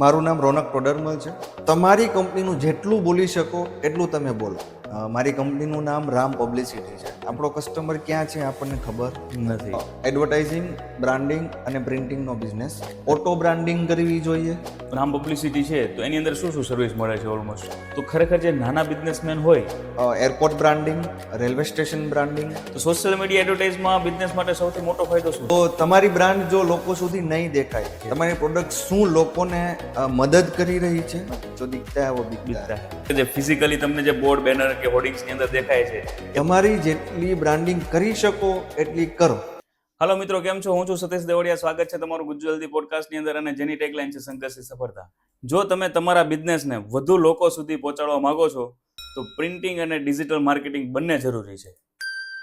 મારું નામ રોનક ટોડરમલ છે. તમારી કંપનીનું જેટલું બોલી શકો એટલું તમે બોલો. મારી કંપનીનું નામ રામ પબ્લિસિટી છે. આપણો કસ્ટમર ક્યાં છે આપણને ખબર નથી. એડવર્ટાઇઝિંગ, બ્રાન્ડિંગ અને પ્રિન્ટિંગનો બિઝનેસ. ઓટો બ્રાન્ડિંગ કરવી જોઈએ. રામ પબ્લિસિટી છે તો એની અંદર શું શું સર્વિસ મળે છે ઓલમોસ્ટ? તો ખરેખર જે નાના બિઝનેસમેન હોય airport branding, railway station branding. તો સોશિયલ મીડિયા એડવર્ટાઇઝમાં બિઝનેસ માટે સૌથી મોટો ફાયદો શું? તો તમારી બ્રાન્ડ જો લોકો સુધી નહીં દેખાય, તમારી પ્રોડક્ટ શું લોકોને મદદ કરી રહી છે, જો દીખતા હો બીકતા. જે ફિઝિકલી તમને જે બોર્ડ, બેનર કે હોર્ડિંગ્સની અંદર દેખાય છે. તમારી જેટલી બ્રાન્ડિંગ કરી શકો એટલી કરો. હાલો મિત્રો, કેમ છો? હું છું સતીશ દેવડિયા. સ્વાગત છે તમારું ગુજ્જવલ્દી પોડકાસ્ટની અંદર, અને જેની ટેગલાઇન છે સંઘર્ષથી સફળતા. જો તમે તમારા બિઝનેસને વધુ લોકો સુધી પહોંચાડવા માંગો છો તો પ્રિન્ટિંગ અને ડિજિટલ માર્કેટિંગ બંને જરૂરી છે.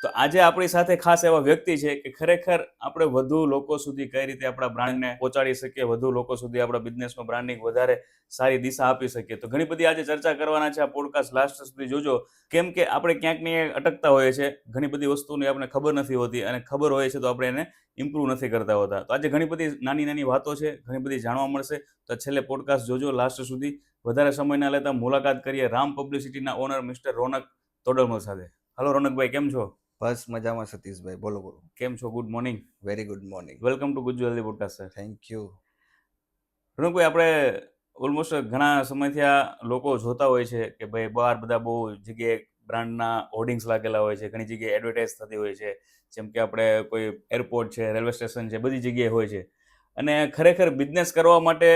તો આજે આપણી સાથે ખાસ એવા વ્યક્તિ છે કે ખરેખર આપણે વધુ લોકો સુધી કઈ રીતે આપણા બ્રાન્ડને પહોંચાડી શકીએ, વધુ લોકો સુધી આપણા બિઝનેસનું બ્રાન્ડિંગ વધારે સારી દિશા આપી શકીએ. તો ઘણી બધી આજે ચર્ચા કરવાના છે. આ પોડકાસ્ટ લાસ્ટ સુધી જોજો, કેમ કે આપણે ક્યાંક ને ક્યાંક અટકતા હોઈએ છીએ. ઘણી બધી વસ્તુની આપણે ખબર નથી હોતી, અને ખબર હોય છે તો આપણે એને ઇમ્પ્રૂવ નથી કરતા હોતા. તો આજે ઘણી બધી નાની નાની વાતો છે, ઘણી બધી જાણવા મળશે. તો છેલ્લે પોડકાસ્ટ જોજો લાસ્ટ સુધી. વધારે સમય ના લેતા મુલાકાત કરીએ રામ પબ્લિસિટીના ઓનર મિસ્ટર રોનક ટોડરમલ સાથે. હલો રોનકભાઈ, કેમ છો? બસ મજામાં સતીશભાઈ, બોલો બોલો. કેમ છો? Good morning. Very good morning. Welcome to ગુજ્જવલ્દી પોડકાસ્ટ સર. Thank you. રોનકભાઈ, આપણે ઓલમોસ્ટ ઘણા સમયથી આ લોકો જોતા હોય છે કે ભાઈ બહાર બધા બહુ જગ્યાએ બ્રાન્ડના હોર્ડિંગ્સ લાગેલા હોય છે, ઘણી જગ્યાએ એડવર્ટાઇઝ થતી હોય છે. જેમ કે આપણે કોઈ એરપોર્ટ છે, રેલવે સ્ટેશન છે, બધી જગ્યાએ હોય છે. અને ખરેખર બિઝનેસ કરવા માટે,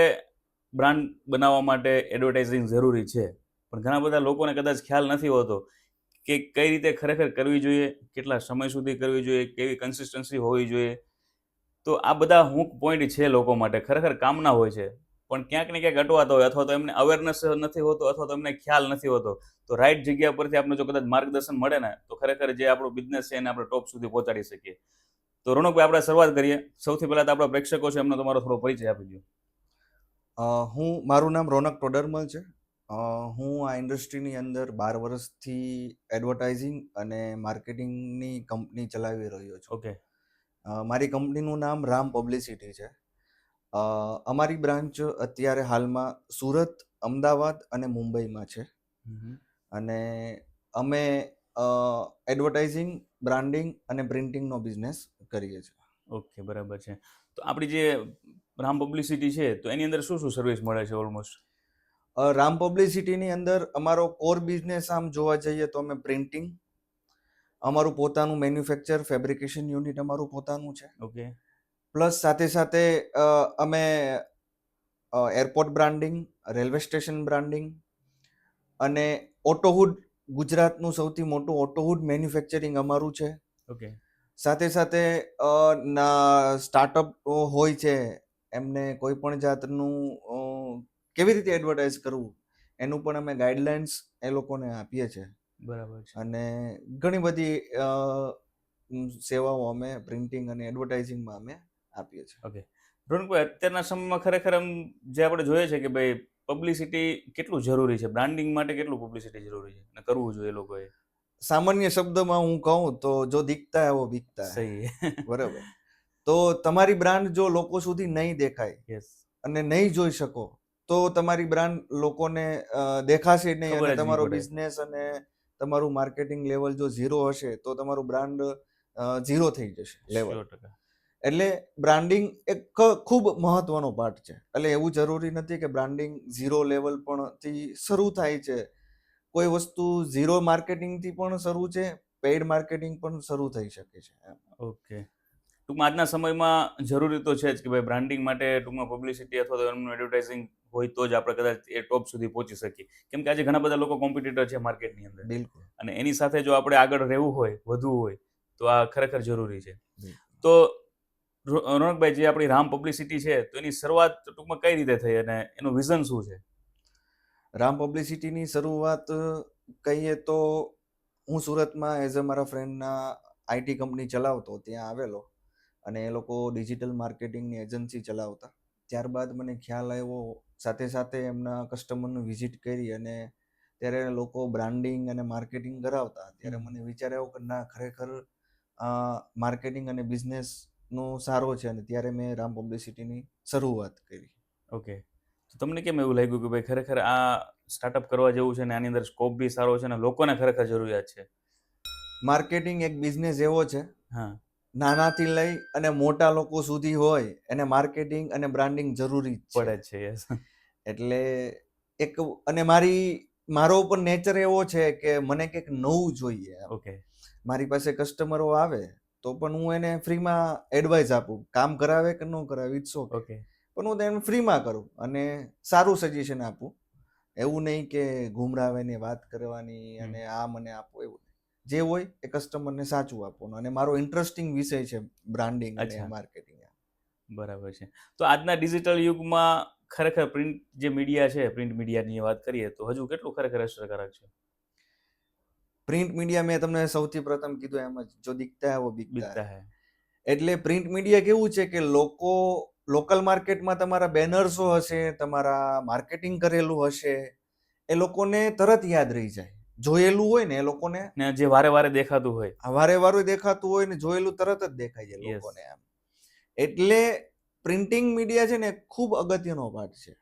બ્રાન્ડ બનાવવા માટે એડવર્ટાઇઝિંગ જરૂરી છે. પણ ઘણા બધા લોકોને કદાચ ખ્યાલ નથી હોતો કે કઈ રીતે ખરેખર કરવી જોઈએ, કેટલા સમય સુધી કરવી જોઈએ, કેવી કન્સિસ્ટન્સી હોવી જોઈએ. તો આ બધા હૂક પોઈન્ટ છે લોકો માટે, ખરેખર કામના હોય છે. પણ ક્યાંક ને ક્યાંક અટવાતા હોય, અથવા તો એમને અવેરનેસ નથી હોતો, અથવા તો એમને ખ્યાલ નથી હોતો. તો રાઈટ જગ્યા પરથી આપણે જો કદાચ માર્ગદર્શન મળે ને, તો ખરેખર જે આપણો બિઝનેસ છે એને આપણે ટોપ સુધી પહોંચાડી શકીએ. તો રોનકભાઈ, આપણે શરૂઆત કરીએ. સૌથી પહેલા તો આપણા પ્રેક્ષકો છે, એમનો તમારો થોડો પરિચય આપી દો. મારું નામ રોનક ટોડરમલ છે. હું આ ઇન્ડસ્ટ્રીની અંદર 12 વર્ષથી એડવર્ટાઇઝિંગ અને માર્કેટિંગની કંપની ચલાવી રહ્યો છું. ઓકે. મારી કંપનીનું નામ રામ પબ્લિસિટી છે. અમારી બ્રાન્ચ અત્યારે હાલમાં સુરત, અમદાવાદ અને મુંબઈમાં છે. અને અમે એડવર્ટાઇઝિંગ, બ્રાન્ડિંગ અને પ્રિન્ટિંગનો બિઝનેસ કરીએ છીએ. ઓકે, બરાબર છે. તો આપણી જે રામ પબ્લિસિટી છે તો એની અંદર શું શું સર્વિસ મળે છે ઓલમોસ્ટ? રામ પબ્લિસિટીની અંદર અમારો કોર બિઝનેસ આમ જોવા જઈએ તો અમે પ્રિન્ટિંગ, અમારું પોતાનું મેન્યુફેક્ચર, ફેબ્રિકેશન યુનિટ અમારું પોતાનું છે. ઓકે. પ્લસ સાથે સાથે અમે airport branding, railway station branding અને ઓટોહુડ, ગુજરાતનું સૌથી મોટું ઓટોહુડ મેન્યુફેક્ચરિંગ અમારું છે. ઓકે. સાથે સાથે સ્ટાર્ટઅપ હોય છે, એમને કોઈ પણ જાતનું કેવી રીતે એડવર્ટાઇઝ કરવું એનું પણ અમે ગાઈડલાઇન્સ એ લોકોને આપીએ છીએ. બરાબર છે. અને ઘણી બધી સેવાઓ અમે પ્રિન્ટિંગ અને એડવર્ટાઇઝિંગમાં અમે આપીએ છીએ. ઓકે. રોનકભાઈ, અત્યારના સમયમાં ખરેખર જે આપણે જોઈએ છે કે ભાઈ પબ્લિસિટી કેટલું જરૂરી છે, બ્રાન્ડિંગ માટે કેટલું પબ્લિસિટી જરૂરી છે અને કરવું જોઈએ લોકોએ? સામાન્ય શબ્દમાં હું કહું તો જો દીખતા હે વો બીકતા હે. સહી. બરાબર. તો તમારી બ્રાન્ડ જો લોકો સુધી નહીં દેખાય યસ. અને નહીં જોઈ શકો તો તમારી બ્રાન્ડ લોકોને દેખાશે નહીં, ખબર અને જ નહીં તમારો પડે. બિઝનેસ અને તમારું માર્કેટિંગ લેવલ જો ઝીરો હશે તો તમારું બ્રાન્ડ ઝીરો થઈ જશે લેવલ. 100%. એટલે બ્રાન્ડિંગ એક ખૂબ મહત્વનો પાર્ટ છે. એટલે એવું જરૂરી નથી કે બ્રાન્ડિંગ ઝીરો લેવલ થી શરૂ થાય છે. કોઈ વસ્તુ ઝીરો માર્કેટિંગથી પણ શરૂ છે, પેઇડ માર્કેટિંગ પણ શરૂ થઈ શકે છે. ઓકે. ટૂંકમાં આજના સમયમાં જરૂરી તો છે જ કે ભાઈ બ્રાન્ડિંગ માટે ટૂંકમાં પબ્લિસિટી અથવા તો એમનું એડવર્ટાઇઝિંગ હોય તો જ આપણે કદાચ એ ટોપ સુધી પહોંચી શકીએ. કેમ કે આજે ઘણા બધા લોકો કોમ્પિટિટર છે માર્કેટની અંદર, બિલકુલ. અને એની સાથે જો આપણે આગળ રહેવું હોય, વધવું હોય, તો આ ખરેખર જરૂરી છે. બિલકુલ. તો રોનકભાઈ, જે આપણી રામ પબ્લિસિટી છે તો એની શરૂઆત ટૂંકમાં કઈ રીતે થઈ અને એનું વિઝન શું છે? રામ પબ્લિસિટીની શરૂઆત કહીએ તો હું સુરતમાં એઝ અ મારા ફ્રેન્ડના આઈટી કંપની ચલાવતો, ત્યાં આવેલો, અને એ લોકો ડિજિટલ માર્કેટિંગની એજન્સી ચલાવતા. ત્યારબાદ મને ખ્યાલ આવ્યો, સાથે સાથે એમના કસ્ટમરનું વિઝિટ કરી, અને ત્યારે લોકો બ્રાન્ડિંગ અને માર્કેટિંગ કરાવતા. ત્યારે મને વિચાર આવ્યો કે ના, ખરેખર માર્કેટિંગ અને બિઝનેસનો સારો છે, અને ત્યારે મેં રામ પબ્લિસિટીની શરૂઆત કરી. ઓકે. તો તમને કેમ એવું લાગ્યું કે ભાઈ ખરેખર આ સ્ટાર્ટઅપ કરવા જેવું છે ને આની અંદર સ્કોપ બી સારો છે ને લોકોને ખરેખર જરૂરિયાત છે? માર્કેટિંગ એક બિઝનેસ એવો છે, હા, નાનાથી લઈ અને મોટા લોકો સુધી હોય એને માર્કેટિંગ અને બ્રાન્ડિંગ જરૂરી જ છે. પડે જ છે. યસ. એટલે એક અને મારો પણ નેચર એવો છે કે મને કંઈક નવું જોઈએ એમ. ઓકે. મારી પાસે કસ્ટમરો આવે તો પણ હું એને ફ્રીમાં એડવાઇસ આપું, કામ કરાવે કે ન કરાવે ઇટ્સ ઓકે, ઓકે. પણ હું તેને ફ્રીમાં કરું અને સારું સજેશન આપું. એવું નહીં કે ઘુમરાવીને વાત કરવાની અને આ મને આપો, એવું જે હોય એ કસ્ટમરને સાચું આપવાનું. અને મારો ઇન્ટરેસ્ટિંગ વિષય છે બ્રાન્ડિંગ અને અચ્છા. માર્કેટિંગ. બરાબર છે. તો આજના ડિજિટલ યુગમાં ખરેખર પ્રિન્ટ જે મીડિયા છે, પ્રિન્ટ મીડિયાની વાત કરીએ તો હજુ કેટલું ખરેખર અસરકારક છે? પ્રિન્ટ મીડિયા મેં તમને સૌથી પ્રથમ કીધું એમ જ, જો દિખતા હે વો બિકતા બીકતા હે. હે. એટલે પ્રિન્ટ મીડિયા કેવું છે કે લોકો લોકલ માર્કેટમાં તમારા બેનર્સો હશે, તમારા માર્કેટિંગ કરેલું હશે, એ લોકોને તરત યાદ રહી જાય. જોયેલું હોય ને એ લોકોને ને જે વારે વારે દેખાતું હોય. વારે વારે દેખાતું હોય ને જોયેલું તરત જ દેખાય જાય યસ. લોકોને એમ. એટલે પ્રિન્ટિંગ મીડિયા છે ને ખૂબ અગત્યનો પાર્ટ છે.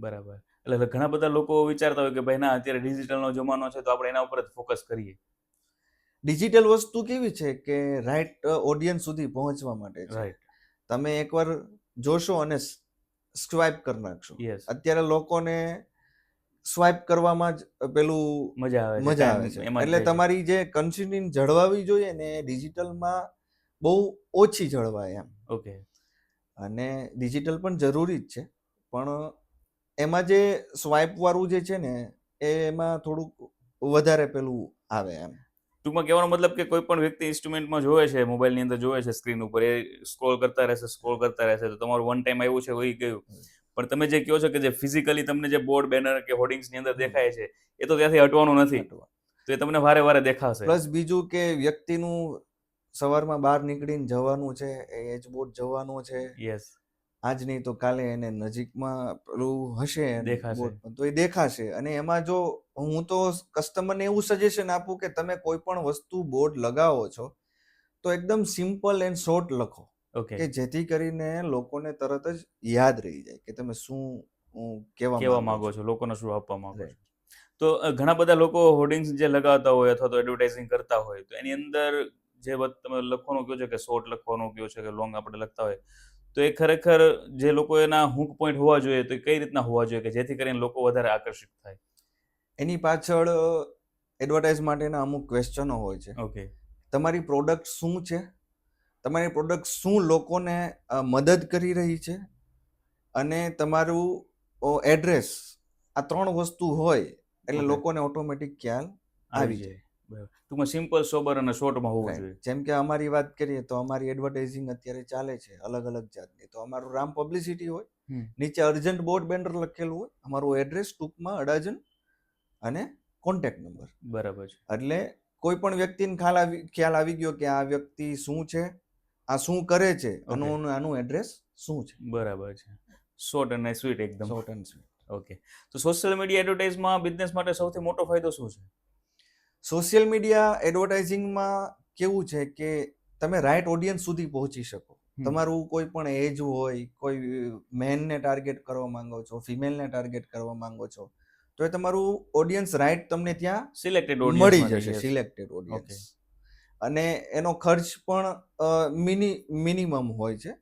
બરાબર. એટલે ઘણા બધા લોકો વિચારતા હોય કે ભાઈ ના અત્યારે ડિજિટલનો જમાનો છે તો આપણે એના ઉપર જ ફોકસ કરીએ. ડિજિટલ વસ્તુ કેવી છે કે રાઈટ ઓડિયન્સ સુધી પહોંચવા માટે છે. રાઈટ. તમે એકવાર જોશો અને સ્વાઇપ કરી નાખશો. યસ. અત્યારે લોકોને સ્વાઇપ કરવામાં જ પેલું મજા આવે છે. મજા આવે છે. એમાં જ એટલે જાય છે. તમારી જે કન્સિસ્ટન્સી જળવાવી જોઈએ ને એ ડિજિટલમાં બહુ ઓછી જળવાય એમ. ઓકે. અને ડિજિટલ પણ જરૂરી જ છે, પણ એમાં જે સ્વાઇપ વાળું જે છે ને એમાં થોડુંક વધારે પેલું આવે એમ. ટૂંકમાં કહેવાનો મતલબ કે કોઈ પણ વ્યક્તિ ઇન્સ્ટ્રુમેન્ટમાં જોવે છે, મોબાઈલની અંદર જોવે છે સ્ક્રીન ઉપર, એ સ્ક્રોલ કરતા રહેશે તો તમારું વન ટાઈમ આવ્યું છે વહી ગયું. પણ તમે જે કહો છો કે જે ફિઝિકલી તમને જે બોર્ડ, બેનર કે હોર્ડિંગ્સની અંદર દેખાય છે એ તો ત્યાંથી હટવાનું નથી. તો એ તમને વારે વારે દેખાશે. પ્લસ બીજું કે વ્યક્તિનું સવારમાં બહાર નીકળીને જવાનું છે, એજબોર્ડ જવાનું છે, યસ. આજ નહીં તો કાલે એને નજીકમાં પેલું હશે દેખાશે. બોર્ડ તો એ દેખાશે. અને એમાં જો હું તો કસ્ટમરને એવું સજેશન આપું કે તમે કોઈ પણ વસ્તુ બોર્ડ લગાવો છો તો એકદમ સિમ્પલ એન્ડ શોર્ટ લખો, ઓકે. કે જેથી કરીને લોકોને તરત જ યાદ રહી જાય કે તમે શું કેવા માંગો છો, લોકોને શું આપવા માંગો છો. તો ઘણા બધા લોકો હોર્ડિંગ્સ જે લગાવતા હોય અથવા તો એડવર્ટાઇઝિંગ કરતા હોય તો એની અંદર જે તમે લખવાનું કહો છો કે શોર્ટ લખવાનું કહો છો કે લોંગ આપણે લખતા હોય તો એ ખરેખર જે લોકો એના હૂક પોઈન્ટ હોવા જોઈએ તો એ કઈ રીતના હોવા જોઈએ કે જેથી કરીને લોકો વધારે આકર્ષિત થાય? એની પાછળ એડવર્ટાઇઝ માટેના અમુક ક્વેશ્ચનો હોય છે. ઓકે. તમારી પ્રોડક્ટ શું છે, તમારી પ્રોડક્ટ શું લોકોને મદદ કરી રહી છે, અને તમારું એડ્રેસ, આ 3 વસ્તુ હોય એટલે લોકોને ઓટોમેટિક ખ્યાલ આવી જાય. ટૂંકમાં સિમ્પલ, સોબર અને શોર્ટમાં હોવું જોઈએ. જેમ કે અમારી વાત કરીએ તો અમારી એડવર્ટાઇઝિંગ અત્યારે ચાલે છે અલગ અલગ જાતની. તો અમારું રામ પબ્લિસિટી હોય, નીચે અર્જન્ટ બોર્ડ બેનર લખેલું હોય, અમારું એડ્રેસ ટૂંકમાં અડાજણ અને કોન્ટેક્ટ નંબર. બરાબર છે. એટલે કોઈ પણ વ્યક્તિને ખ્યાલ આવી ગયો કે આ વ્યક્તિ શું છે, આ શું કરે છે, આનું એડ્રેસ શું છે. બરાબર છે. શોર્ટ અને સ્વીટ એકદમ. Short and sweet. ઓકે. તો સોશિયલ મીડિયા એડવર્ટાઇઝમાં બિઝનેસ માટે સૌથી મોટો ફાયદો શું છે? સોશિયલ મીડિયા એડવર્ટાઇઝિંગમાં કેવું છે કે તમે રાઈટ ઓડિયન્સ સુધી પહોંચી શકો. તમારું કોઈ પણ એજ હોય, કોઈ મેનને ટાર્ગેટ કરવા માંગો છો, ફિમેલને ટાર્ગેટ કરવા માંગો છો, તો એ તમારું ઓડિયન્સ રાઈટ તમને ત્યાં સિલેક્ટેડ મળી જશે, સિલેક્ટેડ ઓડિયન્સ. અને એનો ખર્ચ પણ મિનિમમ હોય છે.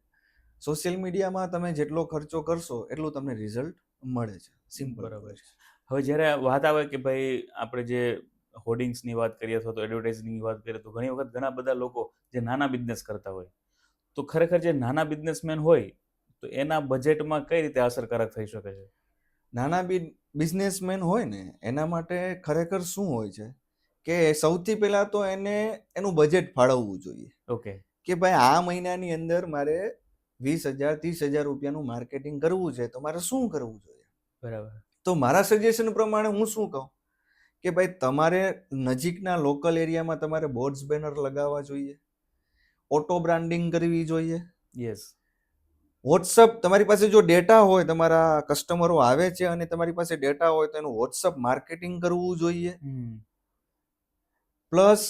સોશિયલ મીડિયામાં તમે જેટલો ખર્ચો કરશો એટલું તમને રિઝલ્ટ મળે છે. સિમ્પલ. બરાબર છે. હવે જ્યારે વાત આવે કે ભાઈ આપણે જે હોર્ડિંગ્સની વાત કરીએ અથવા તો એડવર્ટાઇઝિંગની વાત કરીએ તો ઘણી વખત ઘણા બધા લોકો જે નાના બિઝનેસ કરતા હોય તો ખરેખર જે નાના બિઝનેસમેન હોય તો એના બજેટમાં કઈ રીતે અસરકારક થઈ શકે છે? નાના બિઝનેસમેન હોય ને એના માટે ખરેખર શું હોય છે કે સૌથી પહેલા તો એને એનું બજેટ ફાળવવું જોઈએ. ઓકે. કે ભાઈ આ મહિનાની અંદર મારે 20,000 30,000 રૂપિયાનું માર્કેટિંગ કરવું છે તો મારે શું કરવું જોઈએ. બરાબર. તો મારા સજેશન પ્રમાણે હું શું કહું કે ભાઈ તમારે નજીકના લોકલ એરિયામાં તમારે બોર્ડ્સ બેનર લગાવવા જોઈએ, ઓટો બ્રાન્ડિંગ કરવી જોઈએ. યસ. વોટ્સઅપ, તમારી પાસે જો ડેટા હોય, તમારા કસ્ટમરો આવે છે અને તમારી પાસે ડેટા હોય તો એનું વોટ્સઅપ માર્કેટિંગ કરવું જોઈએ. પ્લસ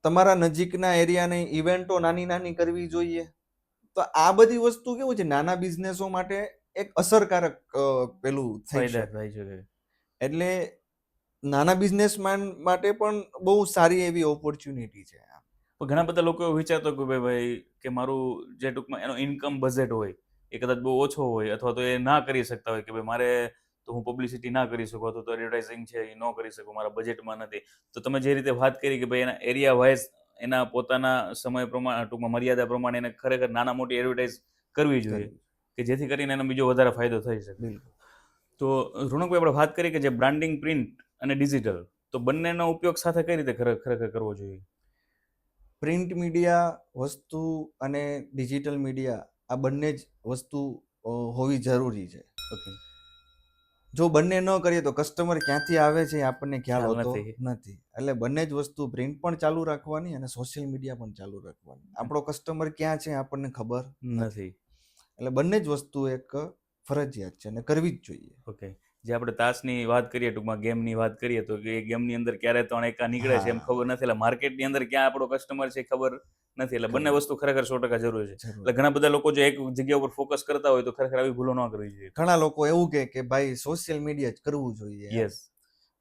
તમારા નજીકના એરિયાની ઇવેન્ટો નાની નાની કરવી જોઈએ. તો આ બધી વસ્તુ કેવું છે નાના બિઝનેસો માટે એક અસરકારક પેલું થઈ ફાયદા શકે. થાય છે. એટલે નાના બિઝનેસમેન માટે પણ બહુ સારી એવી ઓપોર્ચ્યુનિટી છે આ. પણ ઘણા બધા લોકો એવું વિચારતો કે ભાઈ કે મારું જે ટૂંકમાં એનો ઇન્કમ બજેટ હોય એ કદાચ બહુ ઓછો હોય અથવા તો એ ના કરી શકતા હોય કે ભાઈ મારે તો હું પબ્લિસિટી ના કરી શકું અથવા તો એડવર્ટાઇઝિંગ છે એ ન કરી શકું, મારા બજેટમાં નથી. તો તમે જે રીતે વાત કરી કે ભાઈ એના એરિયા વાઇઝ એના પોતાના સમય પ્રમાણે ટૂંકમાં મર્યાદા પ્રમાણે એને ખરેખર નાના મોટી એડવર્ટાઇઝ કરવી જોઈએ કરવી. કે જેથી કરીને એનો બીજો વધારે ફાયદો થઈ શકે. બિલકુલ. તો રોનકભાઈ આપણે વાત કરી કે જે બ્રાન્ડિંગ પ્રિન્ટ અને ડિજિટલ તો બંનેનો ઉપયોગ સાથે કઈ રીતે ખરેખર કરવો જોઈએ? પ્રિન્ટ મીડિયા વસ્તુ અને ડિજિટલ મીડિયા આ બંને જ વસ્તુ હોવી જરૂરી છે. ઓકે. જો બંને ન કરીએ તો કસ્ટમર ક્યાંથી આવે છે એ આપણને ખ્યાલ ખ્યાલ હોતો નથી. નથી. એટલે બંને જ વસ્તુ પ્રિન્ટ પણ ચાલુ રાખવાની અને સોશિયલ મીડિયા પણ ચાલુ રાખવાની. આપણો કસ્ટમર ક્યાં છે આપણને ખબર નથી. નથી. એટલે બંને જ વસ્તુ એક ફરજિયાત છે અને કરવી જ જોઈએ. ઓકે. જે આપણે તાશની વાત કરીએ, ટૂંકમાં ગેમની વાત કરીએ તો એ ગેમની અંદર ક્યારે 3 એકા નીકળે છે એમ હા, ખબર નથી. એટલે માર્કેટની અંદર ક્યાં આપણો કસ્ટમર છે એ ખબર નથી. એટલે બંને ખબર વસ્તુ ખરેખર 100% જરૂરી છે. જરૂર. એટલે ઘણા બધા લોકો જો એક જગ્યા ઉપર ફોકસ કરતા હોય તો ખરેખર આવી ભૂલો ન કરવી જોઈએ. ઘણા લોકો એવું કે ભાઈ સોશિયલ મીડિયા જ કરવું જોઈએ એમ. યસ.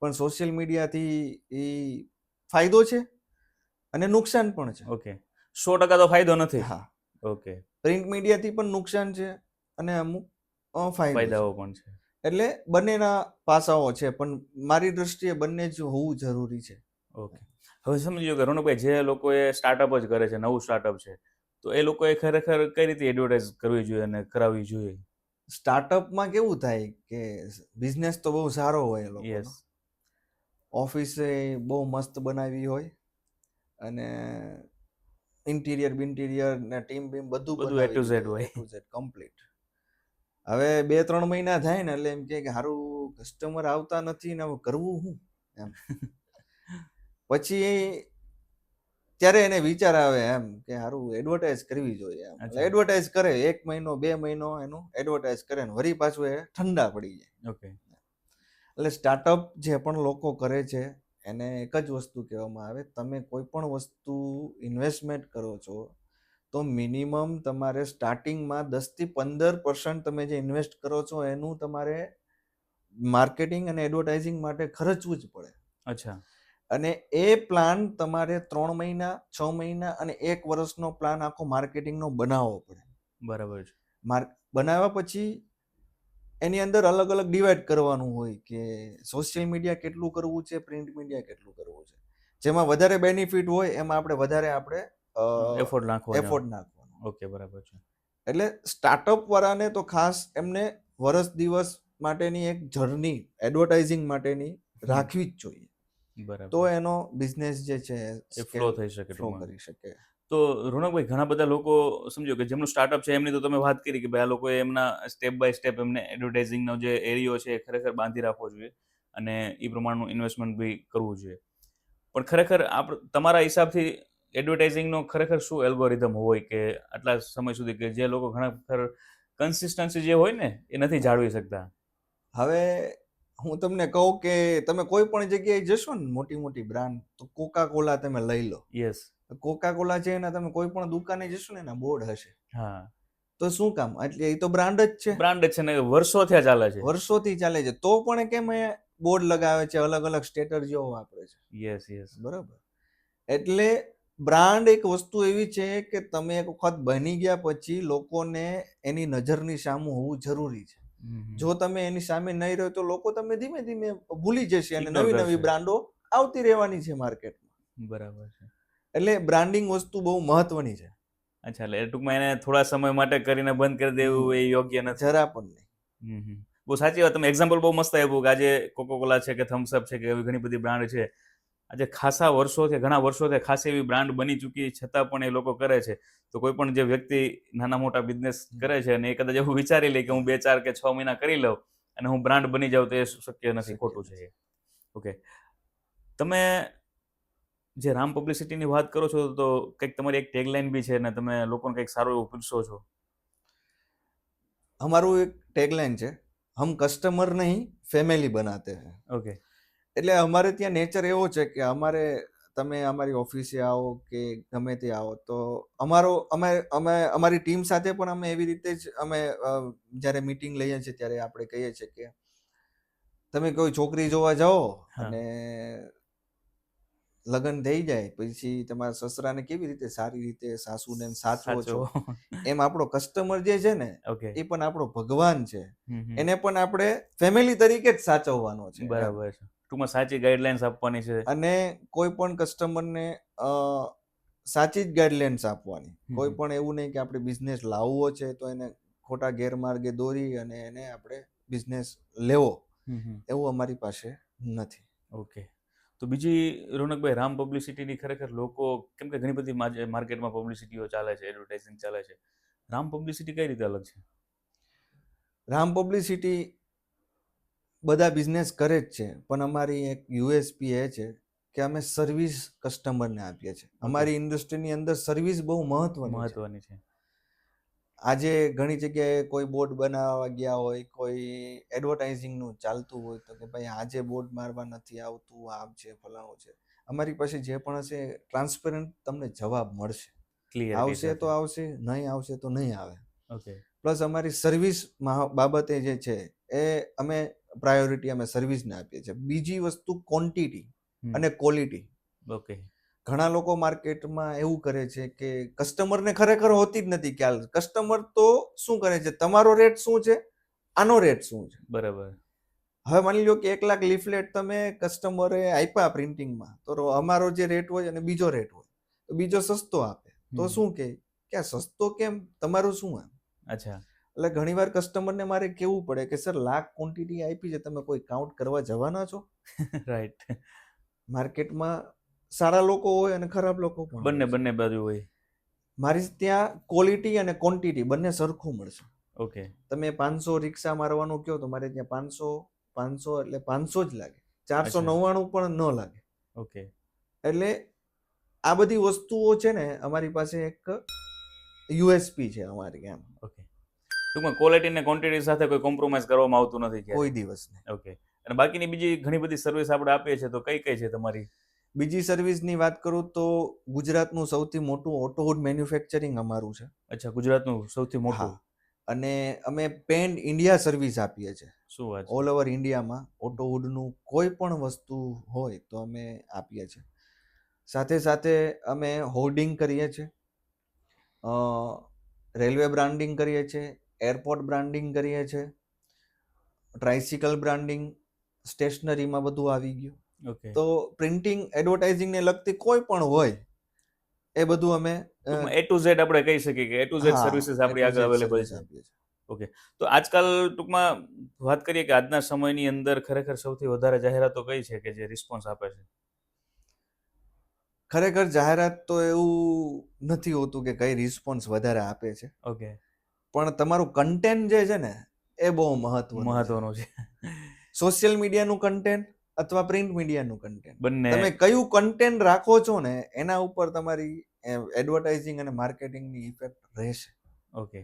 પણ સોશિયલ મીડિયાથી એ ફાયદો છે અને નુકસાન પણ છે. ઓકે. 100% તો ફાયદો નથી. હા, ઓકે. પ્રિન્ટ મીડિયાથી પણ નુકસાન છે અને અમુક ફાયદો છે. ફાયદાઓ પણ છે. એટલે બંનેના પાસાઓ છે પણ મારી દ્રષ્ટિએ બંને જ હોવું જરૂરી છે. ઓકે. હવે સમજો કે રોનકભાઈ જે લોકોએ સ્ટાર્ટઅપ જ કરે છે, નવું સ્ટાર્ટઅપ છે, તો એ લોકોએ ખરેખર કઈ રીતે એડવર્ટાઇઝ કરવી જોઈએ અને કરાવવી જોઈએ? સ્ટાર્ટઅપમાં કેવું થાય કે બિઝનેસ તો બહુ સારો હોય એ લોકોનો. યસ. ઓફિસે બહુ મસ્ત બનાવી હોય અને ઇન્ટિરિયર બિન્ટિરિયર ને ટીમ બીમ બધું બધું A to બનાવી Z દીધું હોય. A to Z complete. હવે 2-3 મહિના થાય ને એટલે એમ કે હારું કસ્ટમર આવતા નથી ને હવે કરવું શું એમ. પછી ત્યારે એને વિચાર આવે એમ કે હારું એડવર્ટાઇઝ કરવી જોઈએ એમ. અચ્છા. એડવર્ટાઇઝ કરે 1 મહિનો 2 મહિનો એનું એડવર્ટાઇઝ કરે ને વળી પાછું એ ઠંડા પડી જાય. ઓકે. એટલે સ્ટાર્ટઅપ જે પણ લોકો કરે છે એને એક જ વસ્તુ કહેવામાં આવે, તમે કોઈ પણ વસ્તુ ઇન્વેસ્ટમેન્ટ કરો છો તો મિનિમમ તમારે સ્ટાર્ટિંગમાં 10-15% તમે જે ઇન્વેસ્ટ કરો છો એનું તમારે માર્કેટિંગ અને એડવર્ટાઇઝિંગ માટે ખર્ચવું જ પડે. અચ્છા. અને એ પ્લાન તમારે 3 મહિના 6 મહિના અને 1 વર્ષનો પ્લાન આખો માર્કેટિંગનો બનાવવો પડે. બરાબર છે. બનાવ્યા પછી એની અંદર અલગ અલગ ડિવાઈડ કરવાનું હોય કે સોશિયલ મીડિયા કેટલું કરવું છે, પ્રિન્ટ મીડિયા કેટલું કરવું છે. જેમાં વધારે બેનિફિટ હોય એમાં આપણે વધારે એફોર્ટ નાખવાનો. એફોર્ટ નાખવાનો. ઓકે, બરાબર છે. એટલે સ્ટાર્ટઅપ વાળાને તો ખાસ એમને વર્ષ દિવસ માટેની એક જર્ની એડવર્ટાઇઝિંગ માટેની રાખવી જ જોઈએ. તો બરાબર. એનો બિઝનેસ જે છે એ ફ્લો થઈ શકે ફ્લો ટૂંકમાં. કરી શકે. તો રોનકભાઈ ઘણા બધા લોકો સમજો કે જેમનું સ્ટાર્ટઅપ છે એમની તો તમે વાત કરી કે ભાઈ આ લોકોએ એમના સ્ટેપ બાય સ્ટેપ એમને એડવર્ટાઇઝિંગનો જે એરિયો છે એ ખરેખર બાંધી રાખવો જોઈએ અને એ પ્રમાણનું ઇન્વેસ્ટમેન્ટ બી કરવું જોઈએ. પણ ખરેખર તમારા હિસાબથી એડવર્ટાઇઝિંગનો ખરેખર શું એલ્ગોરિધમ હોય કે આટલા સમય સુધી કે જે લોકો ઘણા ખરેખર કન્સિસ્ટન્સી જે હોય ને એ નથી જાળવી શકતા? હવે હું તમને કહું કે તમે કોઈ પણ જગ્યાએ જશો ને મોટી મોટી બ્રાન્ડ તો કોકા કોલા તમે લઈ લો. યસ. કોકા કોલા છે એના તમે કોઈ પણ દુકાને જશો ને એના બોર્ડ હશે. હા. તો શું કામ? એટલે એ તો બ્રાન્ડ જ છે. બ્રાન્ડ જ છે ને વર્ષોથી આ ચાલે છે. વર્ષોથી ચાલે છે તો પણ કેમ એ બોર્ડ લગાવે છે, અલગ અલગ સ્ટ્રેટર્જીઓ વાપરે છે. Yes, yes. બરાબર. એટલે બ્રાન્ડ એક વસ્તુ એવી છે કે તમે એક વખત બની ગયા પછી લોકોને એની નજરની સામું હોવું જરૂરી છે. જો તમે એની સામે નહીં રહ્યો તો લોકો તમે ધીમે ધીમે ભૂલી જશે અને Ignore નવી નવી કરશે. બ્રાન્ડો આવતી રહેવાની છે માર્કેટમાં. બરાબર છે. એટલે બ્રાન્ડિંગ વસ્તુ બહુ મહત્વની છે. અચ્છા, એટલે ટૂંકમાં એને થોડા સમય માટે કરીને બંધ કરી દેવું એ યોગ્ય નથી. જરા પણ નહીં. બહુ સાચી વાત. તમે એક્ઝામ્પલ બહુ મસ્ત આપ્યું કે આજે કોકોકોલા છે કે થમ્સઅપ છે કે એવી ઘણી બધી બ્રાન્ડ છે. આજે ઘણા વર્ષોથી ખાસી એવી બ્રાન્ડ બની ચૂકી છતાં પણ એ લોકો કરે છે. તો કોઈ પણ જે વ્યક્તિ નાના મોટા બિઝનેસ કરે છે અને એ કદાચ એવું વિચારી લે કે હું 2-4 કે 6 મહિના કરી લઉં અને હું બ્રાન્ડ બની જાઉં તો એ શક્ય નથી, ખોટું છે એ. ઓકે. તમે જે રામ પબ્લિસિટીની વાત કરો છો તો કંઈક તમારી એક ટેગલાઇન બી છે ને તમે લોકોને કંઈક સારું એવું પીરસો છો. અમારું એક ટેગલાઇન છે, હમ કસ્ટમર નહીં ફેમિલી બનાતે હૈ. ઓકે. એટલે અમારે ત્યાં નેચર એવો છે કે અમારે તમે અમારી ઓફિસે આવો કે ગમે તે આવો તો અમારી ટીમ સાથે પણ અમે એવી રીતે જ અમે જ્યારે મીટિંગ લઈએ છીએ ત્યારે આપણે કહીએ છીએ કે તમે કોઈ છોકરી જોવા જાઓ હા. અને લગ્ન થઈ જાય પછી તમારા સસરાને કેવી રીતે સારી રીતે સાસુને સાચવો છો, સાચો. એમ આપણો કસ્ટમર જે છે ને ઓકે. એ પણ આપણો ભગવાન છે. હમ. એને પણ આપણે ફેમિલી તરીકે જ સાચવવાનો છે એમ. બરાબર છે. ટૂંકમાં સાચી ગાઈડલાઇન્સ આપવાની છે. અને કોઈ પણ કસ્ટમરને સાચી જ ગાઈડલાઇન્સ આપવાની. કોઈ હમ. પણ એવું નહીં કે આપણે બિઝનેસ લાવવો છે તો એને ખોટા ગેરમાર્ગે દોરી અને એને આપણે બિઝનેસ લેવો, હમ. એવું અમારી પાસે નથી. ઓકે. તો બીજી રોનકભાઈ, રામ પબ્લિસિટીની ખરેખર લોકો, કેમ કે ઘણી બધી માર્કેટમાં પબ્લિસિટીઓ ચાલે છે, એડવર્ટાઇઝિંગ ચાલે છે, રામ પબ્લિસિટી કઈ રીતે અલગ છે? રામ પબ્લિસિટી બધા બિઝનેસ કરે જ છે, પણ અમારી એક યુએસપી એ છે કે અમે સર્વિસ કસ્ટમરને આપીએ છીએ. અમારી ઇન્ડસ્ટ્રીની અંદર સર્વિસ બહુ મહત્વની છે. આજે ઘણી જગ્યાએ કોઈ બોર્ડ બનાવવા ગયા હોય, કોઈ એડવર્ટાઇઝિંગનું ચાલતું હોય તો કે ભાઈ આજે બોર્ડ મારવા નથી આવતું, આમ છે ફલાણું છે. અમારી પાસે જે પણ હશે ટ્રાન્સપેરન્ટ તમને જવાબ મળશે. ક્લિયરિટી આવશે તો સાથે. આવશે, નહીં આવશે તો નહીં આવે. ઓકે. પ્લસ અમારી સર્વિસ બાબતે જે છે એ અમે પ્રાયોરિટી અમે સર્વિસને આપીએ છીએ. બીજી વસ્તુ ક્વોન્ટિટી અને ક્વોલિટી. ઓકે. ઘણા લોકો માર્કેટમાં એવું કરે છે કે કસ્ટમરને ખરેખર હોતી જ નથી ખ્યાલ. કસ્ટમર તો શું કરે છે, તમારો રેટ શું છે, આનો રેટ શું છે. બરાબર. હવે માની લો કે 1 લાખ લીફલેટ તમે કસ્ટમરે આપ્યા પ્રિન્ટિંગમાં, તો અમારો જે રેટ હોય અને બીજો રેટ હોય, તો બીજો સસ્તો આપે તો શું કે આ સસ્તો કેમ, તમારું શું એમ. અચ્છા. એટલે ઘણીવાર કસ્ટમરને મારે કેવું પડે કે સર લાખ ક્વોન્ટિટી આપી છે, તમે કોઈ કાઉન્ટ કરવા જવાના છો? રાઈટ. માર્કેટમાં સારા લોકો હોય અને ખરાબ લોકો પણ હોય છે. બંને બાજુ હોય. મારી ત્યાં ક્વોલિટી અને ક્વોન્ટિટી બંને સરખું મળશે. ઓકે. તમે 500 રિક્ષા મારવાનું કહો તો મારે ત્યાં 500 એટલે 500 જ લાગે, 499 પણ ન લાગે. ઓકે. એટલે આ બધી વસ્તુઓ છે ને અમારી પાસે એક યુએસપી છે અમારી એમ. ઓકે. ટૂંકમાં ક્વોલિટી અને ક્વોન્ટિટી સાથે કોઈ કોમ્પ્રોમાઇઝ કરવામાં આવતું નથી ક્યારે. કોઈ દિવસ નહીં. ઓકે. અને બાકીની બીજી ઘણી બધી સર્વિસ આપણે આપીએ છીએ, તો કઈ કઈ છે તમારી? બીજી સર્વિસની વાત કરું તો ગુજરાતનું સૌથી મોટું ઓટોહુડ મેન્યુફેક્ચરિંગ અમારું છે. અચ્છા, ગુજરાતનું સૌથી મોટું. હા. અને અમે પેન ઇન્ડિયા સર્વિસ આપીએ છીએ. શું વાત છે. ઓલ ઓવર ઇન્ડિયામાં ઓટોહુડનું કોઈ પણ વસ્તુ હોય તો અમે આપીએ છીએ. સાથે સાથે અમે હોર્ડિંગ કરીએ છીએ, રેલવે બ્રાન્ડિંગ કરીએ છીએ, એરપોર્ટ બ્રાન્ડિંગ કરીએ છીએ, ટ્રાઇસિકલ બ્રાન્ડિંગ, સ્ટેશનરીમાં બધું આવી ગયું. ઓકે. તો પ્રિન્ટિંગ એડવર્ટાઇઝિંગને લગતી કોઈ પણ હોય એ બધું અમે ટૂંકમાં A to Z આપણે કહી શકીએ કે A to Z સર્વિસીસ આપણી આગળ અવેલેબલ છે. આપીએ છીએ. ઓકે. તો આજકાલ ટૂંકમાં વાત કરીએ કે આજના સમયની અંદર ખરેખર સૌથી વધારે જાહેરાતો કઈ છે કે જે રિસ્પોન્સ આપે છે? ખરેખર જાહેરાત તો એવું નથી હોતું કે કઈ રિસ્પોન્સ વધારે આપે છે, ઓકે. પણ તમારું કન્ટેન્ટ જે છે ને એ બહુ મહત્વનું છે. સોશિયલ મીડિયાનું કન્ટેન્ટ અથવા પ્રિન્ટ મીડિયાનું કન્ટેન્ટ, બંને. તમે કયું કન્ટેન્ટ રાખો છો ને એના ઉપર તમારી એડવર્ટાઇઝિંગ અને માર્કેટિંગની ઇફેક્ટ રહેશે. ઓકે.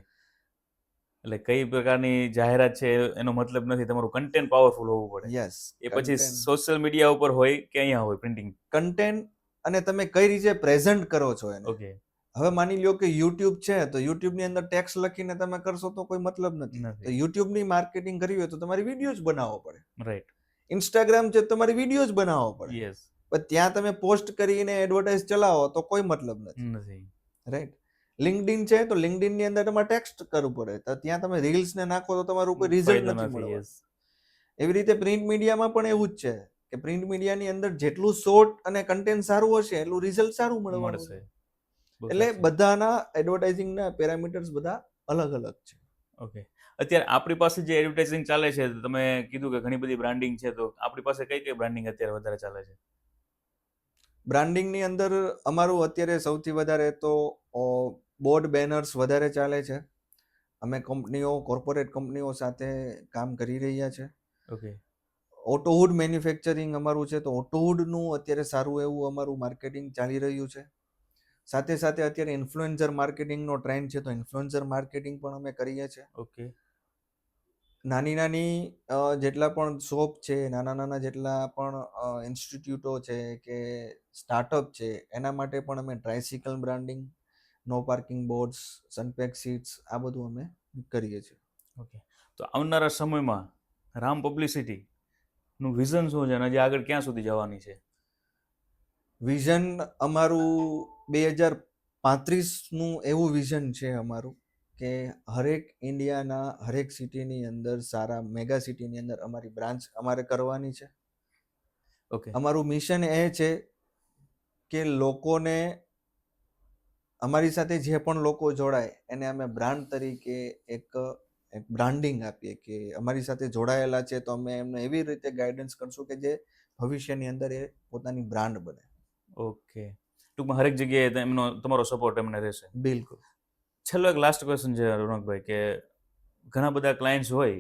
એટલે કઈ પ્રકારની જાહેરાત છે એનો મતલબ નથી, તમારું કન્ટેન્ટ પાવરફુલ હોવું પડે. યસ. એ પછી સોશિયલ મીડિયા ઉપર હોય કે અહીંયા હોય પ્રિન્ટિંગ. કન્ટેન્ટ અને તમે કઈ રીતે પ્રેઝન્ટ કરો છો એને. ઓકે. હવે માની લ્યો કે યુટ્યુબ છે તો યુટ્યુબની અંદર ટેક્સ લખીને તમે કરશો તો કોઈ મતલબ નથી. તો યુટ્યુબની માર્કેટિંગ કરવી હોય તો તમારી વિડીયો જ બનાવવો પડે. રાઈટ. ઇન્સ્ટાગ્રામ છે તો તમારી વિડીયો જ બનાવવો પડે. યસ. પણ ત્યાં તમે પોસ્ટ કરીને એડવર્ટાઇઝ ચલાવો તો કોઈ મતલબ નથી. રાઈટ. લિંક્ડઇન છે તો લિંક્ડઇનની અંદર તમારે ટેક્સ્ટ કરવું પડે, તો ત્યાં તમે રીલ્સ ને નાખો તો તમારું કોઈ રિઝલ્ટ નથી મળવાનું. એવી રીતે પ્રિન્ટ મીડિયામાં પણ એવું જ છે કે પ્રિન્ટ મીડિયાની અંદર જેટલું શોર્ટ અને કન્ટેન્ટ સારું હશે એટલું રિઝલ્ટ સારું મળવાનું છે. એટલે બધાના એડવર્ટાઇઝિંગના પેરામીટર્સ બધા અલગ અલગ છે. ઓકે. અત્યારે આપણી પાસે જે એડવર્ટાઇઝિંગ ચાલે છે, તમે કીધું કે ઘણી બધી બ્રાન્ડિંગ છે, તો આપણી પાસે કઈ કઈ બ્રાન્ડિંગ અત્યારે વધારે ચાલે છે? બ્રાન્ડિંગની અંદર અમારું અત્યારે સૌથી વધારે તો બોર્ડ બેનર્સ વધારે ચાલે છે. અમે કોર્પોરેટ કંપનીઓ સાથે કામ કરી રહ્યા છે. ઓકે. ઓટોહુડ મેન્યુફેક્ચરિંગ અમારું છે તો ઓટોહુડનું અત્યારે સારું એવું અમારું માર્કેટિંગ ચાલી રહ્યું છે. સાથે સાથે અત્યારે ઇન્ફ્લુએન્સર માર્કેટિંગનો ટ્રેન્ડ છે તો ઇન્ફ્લુએન્સર માર્કેટિંગ પણ અમે કરીએ છીએ. ઓકે. નાની નાની જેટલા પણ શોપ છે, નાના નાના જેટલા પણ ઇન્સ્ટિટ્યૂટો છે કે સ્ટાર્ટઅપ છે, એના માટે પણ અમે tricycle branding, no parking boards, sunpack sheets આ બધું અમે કરીએ છીએ. ઓકે. તો આવનારા સમયમાં રામ પબ્લિસિટીનું વિઝન શું છે અને હજી આગળ ક્યાં સુધી જવાની છે? વિઝન અમારું 2035નું એવું વિઝન છે અમારું કે હરેક ઇન્ડિયાના હરેક સિટીની અંદર સારા મેગા સિટીની અંદર અમારી બ્રાન્ચ અમારે કરવાની છે. ઓકે. અમારું મિશન એ છે કે લોકોને અમારી સાથે જે પણ લોકો જોડાય એને અમે બ્રાન્ડ તરીકે એક બ્રાન્ડિંગ આપીએ કે અમારી સાથે જોડાયેલા છે તો અમે એમને એવી રીતે ગાઈડન્સ કરશું કે જે ભવિષ્યની અંદર એ પોતાની બ્રાન્ડ બને. ઓકે. ટૂંકમાં હરેક જગ્યાએ તમારો સપોર્ટ એમને રહેશે. બિલકુલ. છેલ્લો એક લાસ્ટ ક્વેશ્ચન છે રોનકભાઈ, કે ઘણા બધા ક્લાયન્ટ્સ હોય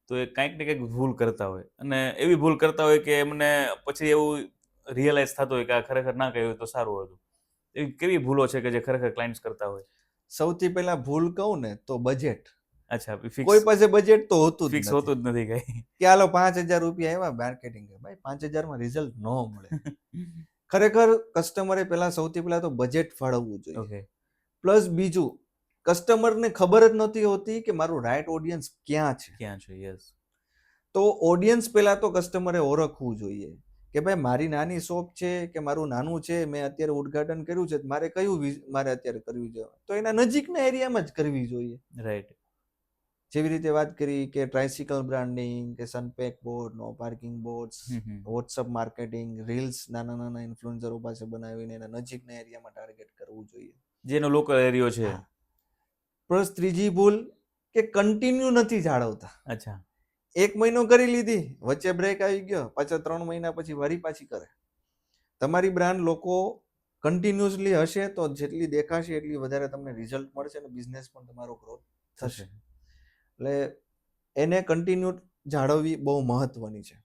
તો એ કંઈક ને કંઈક ભૂલ કરતા હોય અને એવી ભૂલ કરતા હોય કે એમને પછી એવું રિયલાઇઝ થતું હોય કે આ ખરેખર ના કહ્યું તો સારું હતું. એવી કેવી ભૂલો છે કે જે ખરેખર ક્લાયન્ટ્સ કરતા હોય? સૌથી પહેલા ભૂલ કહું ને તો બજેટ. અચ્છા, કોઈ પાસે બજેટ તો હોતું જ ફિક્સ નથી હોતું જ નથી કઈ. કે હાલો 5,000 રૂપિયા આવ્યા માર્કેટિંગ, ભાઈ 5,000 માં રિઝલ્ટ ન મળે. ખરેખર કસ્ટમરે પહેલા સૌથી પહેલા તો બજેટ ફાળવવું જોઈએ. ઓકે. પ્લસ બીજું, કસ્ટમરને ખબર જ નથી હોતી કે મારું રાઈટ ઓડિયન્સ ક્યાં છે. ક્યાં છે? યસ. તો ઓડિયન્સ પહેલા તો કસ્ટમરે ઓળખવું જોઈએ કે ભાઈ મારી નાની શોપ છે કે મારું નાનું છે, મેં અત્યારે ઉદ્ઘાટન કર્યું છે, મારે મારે અત્યારે કરવું છે, તો એના નજીકના એરિયામાં જ કરવી જોઈએ. રાઈટ. જેવી રીતે વાત કરી કે ટ્રાયસિકલ બ્રાન્ડિંગ, કે sunpack board, no parking boards, WhatsApp marketing, reels નાના નાના ઇન્ફ્લુએન્સરો પાસે બનાવીને એના નજીકના એરિયામાં ટાર્ગેટ કરવું જોઈએ, જેનો લોકલ એરિયો છે. પ્લસ ત્રીજી ભૂલ કે કન્ટિન્યુ નથી જાળવતા. અચ્છા. 1 મહિનો કરી લીધી, વચ્ચે બ્રેક આવી ગયો, પાછા 3 મહિના પછી વરી પાછી કરે. તમારી બ્રાન્ડ લોકો કન્ટિન્યુઅસલી હશે તો જેટલી દેખાશે એટલી વધારે તમને રિઝલ્ટ મળશે અને બિઝનેસ પણ તમારો ગ્રોથ થશે. એટલે એને કન્ટિન્યુ જાળવવી બહુ મહત્વની છે.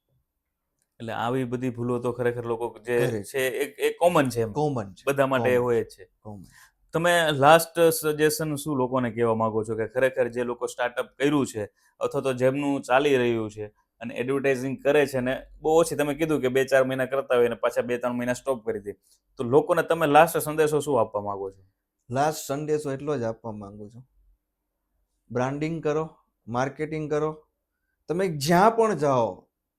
એટલે આવી બધી ભૂલો તો ખરેખર લોકો જે કરે છે એ કોમન છે, એમ કોમન છે, બધા માટે એ હોય જ છે. કોમન. તમે લાસ્ટ સજેશન શું લોકોને કહેવા માંગો છો કે ખરેખર જે લોકો સ્ટાર્ટઅપ કર્યું છે અથવા તો જેમનું ચાલી રહ્યું છે અને એડવર્ટાઇઝિંગ કરે છે ને બહુ ઓછી, તમે કીધું કે 2-4 મહિના કરતા હોય ને પાછા 2-3 મહિના સ્ટોપ કરી દે, તો લોકોને તમે લાસ્ટ સંદેશો શું આપવા માંગો છો? લાસ્ટ સંદેશો એટલો જ આપવા માંગુ છું, બ્રાન્ડિંગ કરો, માર્કેટિંગ કરો. તમે જ્યાં પણ જાઓ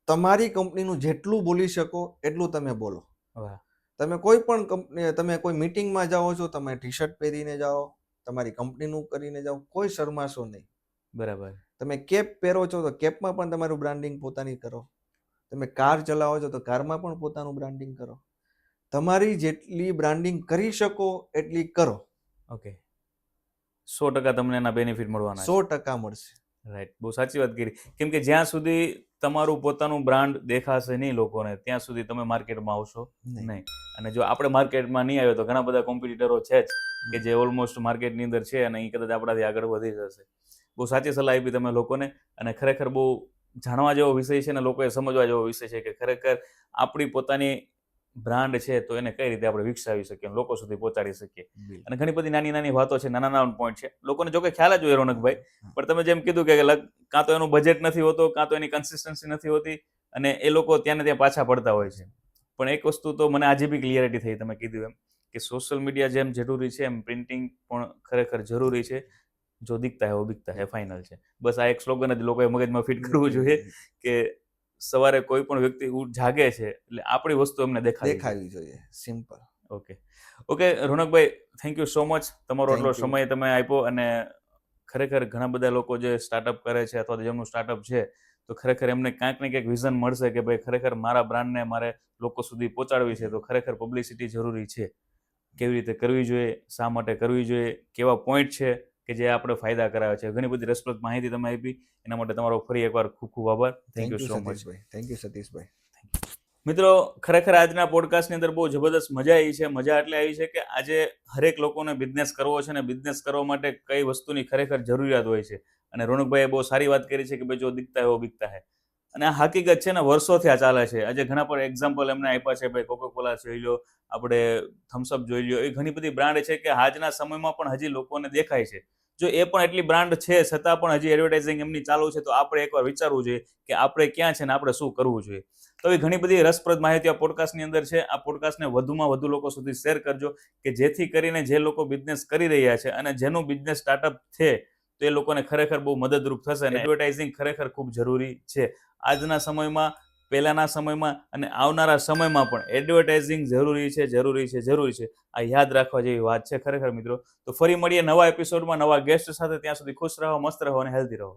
તમારી કંપનીનું જેટલું બોલી શકો એટલું તમે બોલો. વાહ. તમે કોઈ પણ કંપની, તમે કોઈ મીટિંગમાં જાઓ છો, તમે ટી શર્ટ પહેરીને જાઓ, તમારી કંપનીનું કરીને જાઓ, કોઈ શરમાશો નહીં. બરાબર. તમે કેપ પહેરો છો તો કેપમાં પણ તમારું બ્રાન્ડિંગ પોતાની કરો. તમે કાર ચલાવો છો તો કારમાં પણ પોતાનું બ્રાન્ડિંગ કરો. તમારી જેટલી બ્રાન્ડિંગ કરી શકો એટલી કરો. ઓકે. 100% તમને એના બેનિફિટ મળવાના છે. 100% મળશે. રાઈટ. બહુ સાચી વાત કરી. કેમ કે જ્યાં સુધી તમારું પોતાનું બ્રાન્ડ દેખાશે નહીં લોકોને, ત્યાં સુધી તમે માર્કેટમાં આવશો નહીં. અને જો આપણે માર્કેટમાં નહીં આવ્યો તો ઘણા બધા કોમ્પિટિટરો છે જ કે જે ઓલમોસ્ટ માર્કેટની અંદર છે અને એ કદાચ આપણાથી આગળ વધી જશે. બહુ સાચી સલાહ આપી તમે લોકોને અને ખરેખર બહુ જાણવા જેવો વિષય છે અને લોકોએ સમજવા જેવો વિષય છે કે ખરેખર આપણી પોતાની બ્રાન્ડ છે તો એને કઈ રીતે આપણે વિકસાવી શકીએ, લોકો સુધી પહોંચાડી શકીએ. અને ઘણી બધી નાની નાની વાતો છે, નાના નાના પોઈન્ટ છે, લોકોને જો કે ખ્યાલ જ હોય રોનકભાઈ, પણ તમે જેમ કીધું કે કાં તો એનું બજેટ નથી હોતો, કાં તો એની કન્સિસ્ટન્સી નથી હોતી અને એ લોકો ત્યાં ને ત્યાં પાછા પડતા હોય છે. પણ એક વસ્તુ તો મને આજે બી ક્લિયરિટી થઈ, તમે કીધું એમ કે સોશિયલ મીડિયા જેમ જરૂરી છે એમ પ્રિન્ટિંગ પણ ખરેખર જરૂરી છે. જો દિખતા હે વો બિકતા હે, ફાઇનલ છે. બસ આ એક સ્લોગન જ લોકોએ મગજમાં ફિટ કરવું જોઈએ કે સવારે કોઈ પણ વ્યક્તિ જાગે છે એટલે આપણી વસ્તુ એમને દેખાવી જોઈએ. સિમ્પલ. ઓકે રોનકભાઈ, થેન્ક યુ સો મચ. તમારો એટલો સમય તમે આપ્યો અને ખરેખર ઘણા બધા લોકો જે સ્ટાર્ટઅપ કરે છે અથવા જેમનું સ્ટાર્ટઅપ છે તો ખરેખર એમને ક્યાંક ને ક્યાંક વિઝન મળશે કે ભાઈ ખરેખર મારા બ્રાન્ડને મારે લોકો સુધી પહોંચાડવી છે તો ખરેખર પબ્લિસિટી જરૂરી છે. કેવી રીતે કરવી જોઈએ, શા માટે કરવી જોઈએ, કેવા પોઈન્ટ છે કે જે આપણે ફાયદા કરાવે છે. ઘણી બધી રસપ્રદ માહિતી તમે આપી, એના માટે તમારો ફરી એકવાર ખૂબ ખૂબ આભાર. Thank you so much. Thank you Satishbhai. મિત્રો, ખરેખર આજના પોડકાસ્ટની અંદર બહુ જબરદસ્ત મજા આવી છે. મજા એટલે આવી છે કે આજે હરેક લોકોને બિઝનેસ કરવો છે ને બિઝનેસ કરવા માટે કઈ વસ્તુની ખરેખર જરૂરિયાત હોય છે. અને રોનકભાઈએ બહુ સારી વાત કરી છે કે ભાઈ જો દિખતા હે વો બિકતા હે. અને આ હકીકત છે ને વર્ષોથી આ ચાલે છે. આજે ઘણા પણ એક્ઝામ્પલ એમને આપ્યા છે, ભાઈ કોકોકોલા જોઈ લો, આપણે થમ્સઅપ જોઈ લો, એ ઘણી બધી બ્રાન્ડ છે કે આજના સમયમાં પણ હજી લોકોને દેખાય છે. જો એ પણ એટલી બ્રાન્ડ છે છતાં પણ હજી એડવર્ટાઇઝિંગ એમની ચાલુ છે, તો આપણે એકવાર વિચારવું જોઈએ કે આપણે ક્યાં છે ને આપણે શું કરવું જોઈએ. તો એ ઘણી બધી રસપ્રદ માહિતી આ પોડકાસ્ટની અંદર છે. આ પોડકાસ્ટને વધુમાં વધુ લોકો સુધી શેર કરજો કે જેથી કરીને જે લોકો બિઝનેસ કરી રહ્યા છે અને જેનું બિઝનેસ સ્ટાર્ટઅપ છે તો એ લોકોને ખરેખર બહુ મદદરૂપ થશે. અને એડવર્ટાઇઝિંગ ખરેખર ખૂબ જરૂરી છે આજના સમયમાં, પહેલાના સમયમાં અને આવનારા સમયમાં પણ એડવર્ટાઇઝિંગ જરૂરી છે, જરૂરી છે, જરૂરી છે. આ યાદ રાખવા જેવી વાત છે ખરેખર મિત્રો. તો ફરી મળીએ નવા એપિસોડમાં નવા ગેસ્ટ સાથે. ત્યાં સુધી ખુશ રહો, મસ્ત રહો અને હેલ્ધી રહો.